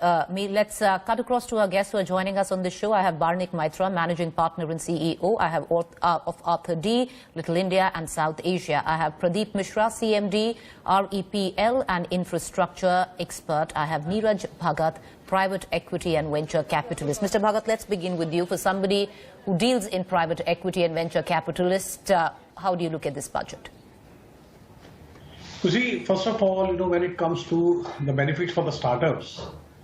Let's cut across to our guests who are joining us on this show. I have Barnik Maitra, Managing Partner and CEO. I have of Arthur D, Little India and South Asia. I have Pradeep Mishra, CMD, REPL and Infrastructure Expert. I have Neeraj Bhagat, Private Equity and Venture Capitalist. Mr. Bhagat, let's begin with you. For somebody who deals in private equity and venture capitalist, how do you look at this budget? You see, first of all, when it comes to the benefits for the startups,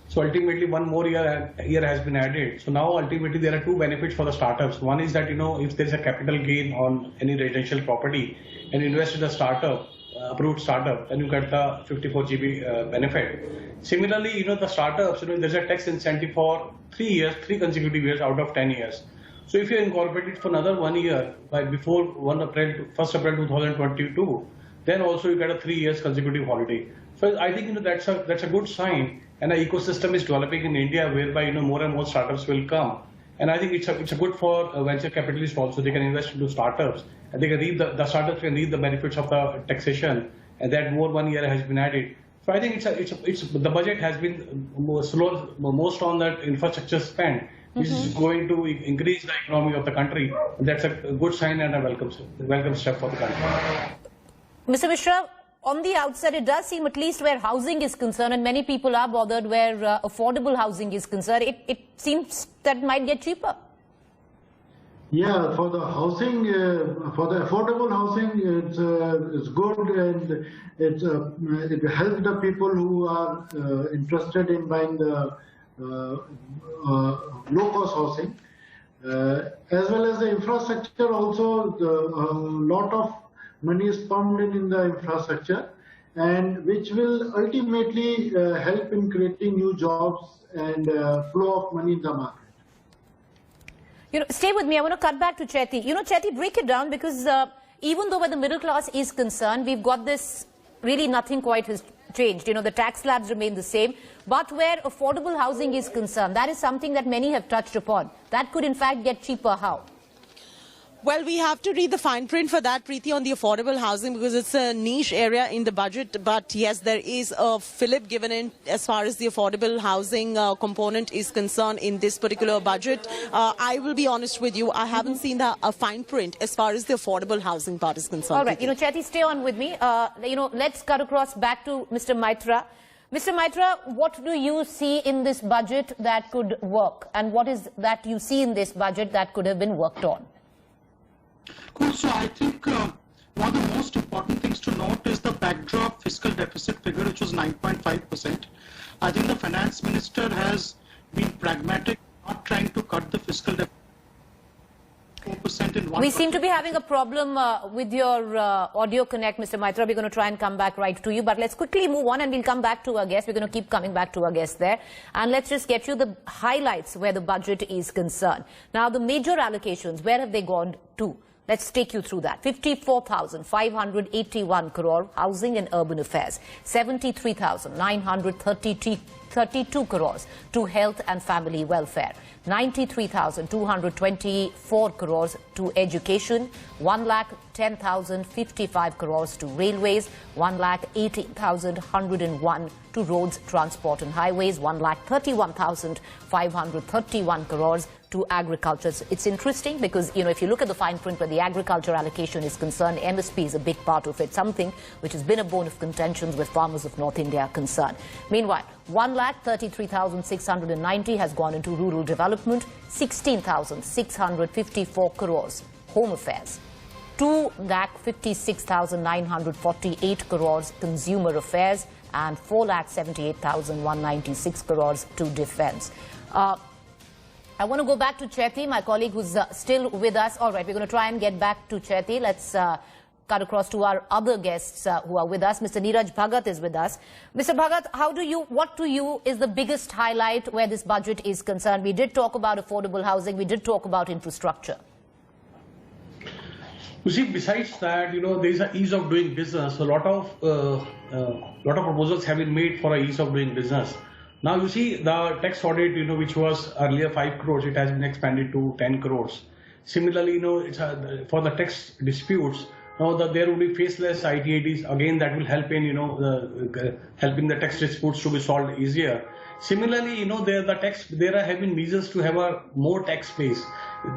so ultimately one more year has been added. So now ultimately there are two benefits for the startups. One is that, if there is a capital gain on any residential property and invest in the startup, approved startup, then you get the 54 GB benefit. Similarly, the startups, there's a tax incentive for 3 consecutive years out of 10 years. So if you incorporate it for another 1 year, like before 1st April 2022, then also you get a 3 years consecutive holiday. So I think that's a good sign, and an ecosystem is developing in India whereby more and more startups will come. And I think it's a good for venture capitalists also. They can invest into startups, and they can reap the startups can reap the benefits of the taxation, and that more 1 year has been added. So I think the budget has been most on that infrastructure spend, which is going to increase the economy of the country. That's a good sign and a welcome step for the country. Mr. Mishra, on the outset, it does seem, at least where housing is concerned, and many people are bothered where affordable housing is concerned, it seems that might get cheaper. Yeah, for the housing, for the affordable housing, it's good, and it helps the people who are interested in buying the low-cost housing, as well as the infrastructure. Also, a lot of money is pumped in the infrastructure, and which will ultimately help in creating new jobs and flow of money in the market. Stay with me. I want to cut back to Chaiti. Chaiti, break it down, because even though where the middle class is concerned, we've got this, really nothing quite has changed. The tax slabs remain the same. But where affordable housing is concerned, that is something that many have touched upon. That could in fact get cheaper. How? Well, we have to read the fine print for that, Preeti, on the affordable housing, because it's a niche area in the budget. But yes, there is a fillip given in as far as the affordable housing component is concerned in this particular budget. I will be honest with you, I haven't seen a fine print as far as the affordable housing part is concerned. All right, Chaiti, stay on with me. Let's cut across back to Mr. Maitra. Mr. Maitra, what do you see in this budget that could work? And what is that you see in this budget that could have been worked on? Cool. So I think one of the most important things to note is the backdrop fiscal deficit figure, which was 9.5%. I think the finance minister has been pragmatic, not trying to cut the fiscal deficit. 4% in 1%. We seem to be having a problem with your audio connect, Mr. Maitra. We're going to try and come back right to you. But let's quickly move on, and we'll come back to our guest. We're going to keep coming back to our guest there. And let's just get you the highlights where the budget is concerned. Now, the major allocations, where have they gone to? Let's take you through that. 54,581 crore, housing and urban affairs. 73,932 crores to health and family welfare. 93,224 crores to education. 1,10,055 crores to railways. 1,18,101 to roads, transport and highways. 1,31,531 crores to agriculture. It's interesting because, if you look at the fine print where the agriculture allocation is concerned, MSP is a big part of it, something which has been a bone of contention with farmers of North India are concerned. Meanwhile, 1,33,690 has gone into rural development, 16,654 crores, home affairs, 2,56,948 crores, consumer affairs, and 4,78,196 crores to defense. I want to go back to Chaiti, my colleague who's still with us. All right, we're going to try and get back to Chaiti. Let's cut across to our other guests who are with us. Mr. Neeraj Bhagat is with us. Mr. Bhagat, what to you is the biggest highlight where this budget is concerned? We did talk about affordable housing. We did talk about infrastructure. You see, besides that, there is an ease of doing business. A lot of proposals have been made for an ease of doing business. Now you see the tax audit, which was earlier 5 crores, it has been expanded to 10 crores. Similarly, it's for the tax disputes, now that there will be faceless ITATs. Again, that will help in, helping the tax disputes to be solved easier. Similarly, there have been measures to have a more tax base.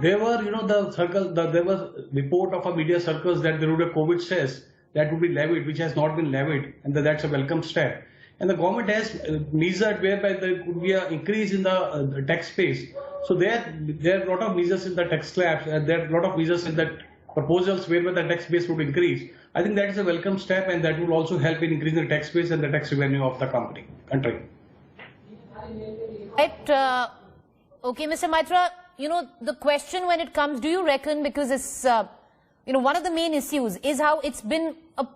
There were, there was report of a media circles that there would be a COVID cess that would be levied, which has not been levied, and that's a welcome step. And the government has measured whereby there could be an increase in the tax base. So there are a lot of measures in the tax slabs, and there are a lot of measures in the proposals whereby the tax base would increase. I think that is a welcome step, and that will also help in increasing the tax base and the tax revenue of the country. Right. Okay, Mr. Maitra, the question when it comes, do you reckon, because it's, one of the main issues is how it's been a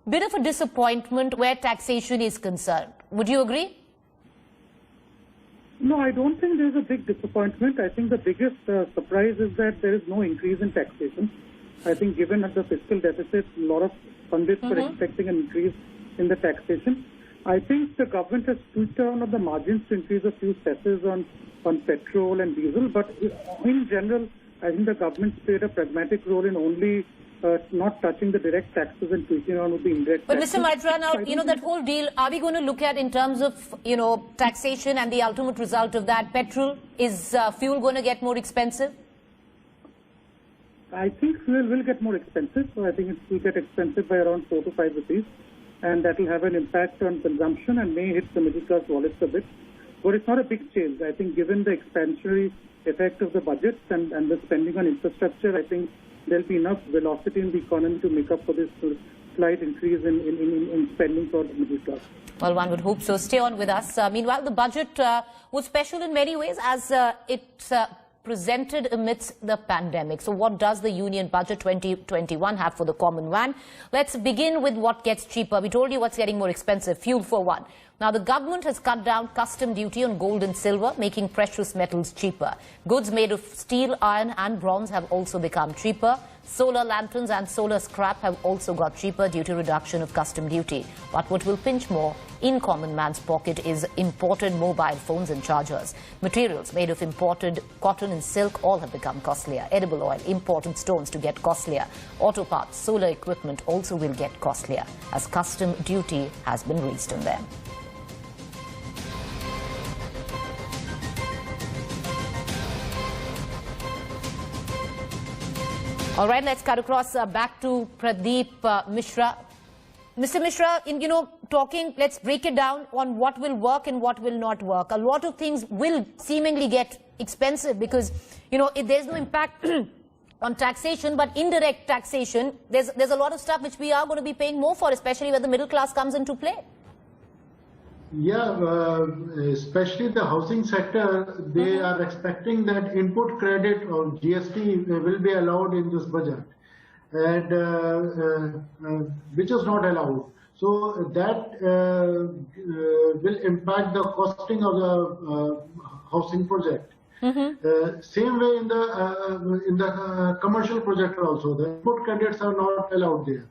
bit of a disappointment where taxation is concerned. Would you agree? No, I don't think there's a big disappointment. I think the biggest surprise is that there is no increase in taxation. I think given the fiscal deficit, a lot of pundits were expecting an increase in the taxation. I think the government has tweaked around on the margins to increase a few cesses on petrol and diesel, but in general, I think the government's played a pragmatic role in only not touching the direct taxes and tweaking around with the indirect taxes. But Mr. Maitra, now, that whole deal, are we going to look at in terms of, taxation and the ultimate result of that? Petrol, is fuel going to get more expensive? I think fuel will get more expensive, so I think it will get expensive by around 4 to 5 rupees, and that will have an impact on consumption and may hit the middle class wallets a bit. But it's not a big change. I think given the expansionary effect of the budgets and the spending on infrastructure, I think there'll be enough velocity in the economy to make up for this slight increase in spending for the middle class. Well, one would hope so. Stay on with us. Meanwhile, the budget was special in many ways as it presented amidst the pandemic. So what does the Union Budget 2021 have for the common man? Let's begin with what gets cheaper. We told you what's getting more expensive, fuel for one. Now, the government has cut down custom duty on gold and silver, making precious metals cheaper. Goods made of steel, iron and bronze have also become cheaper. Solar lanterns and solar scrap have also got cheaper due to reduction of custom duty. But what will pinch more in common man's pocket is imported mobile phones and chargers. Materials made of imported cotton and silk all have become costlier. Edible oil, imported stones to get costlier. Auto parts, solar equipment also will get costlier as custom duty has been raised on them. All right, let's cut across back to Pradeep Mishra. Mr. Mishra, talking, let's break it down on what will work and what will not work. A lot of things will seemingly get expensive because, there's no impact on taxation, but indirect taxation, there's a lot of stuff which we are going to be paying more for, especially when the middle class comes into play. Yeah, especially the housing sector, they are expecting that input credit or GST will be allowed in this budget, and which is not allowed. So that will impact the costing of the housing project. Same way in the commercial project also, the input credits are not allowed there.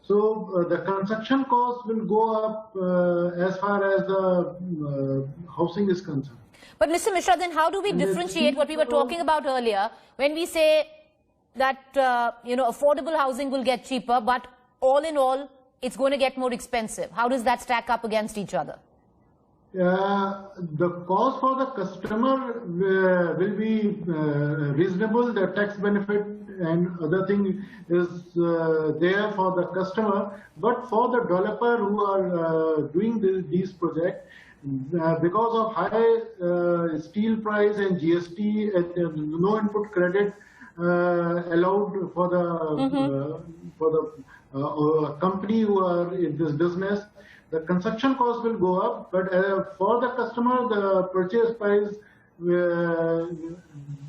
So the construction cost will go up as far as the housing is concerned. But Mr. Mishra, then how do we differentiate what we were talking about earlier when we say that, affordable housing will get cheaper, but all in all, it's going to get more expensive? How does that stack up against each other? The cost for the customer will be reasonable. The tax benefit and other thing is there for the customer, but for the developer who are doing these projects, because of high steel price and GST and no input credit allowed for the company who are in this business, the construction cost will go up, but for the customer, the purchase price will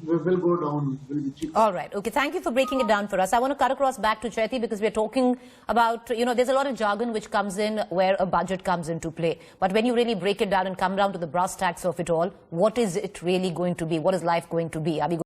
go down, will be cheaper. All right. Okay. Thank you for breaking it down for us. I want to cut across back to Chaiti because we're talking about, there's a lot of jargon which comes in where a budget comes into play. But when you really break it down and come down to the brass tacks of it all, what is it really going to be? What is life going to be? Are we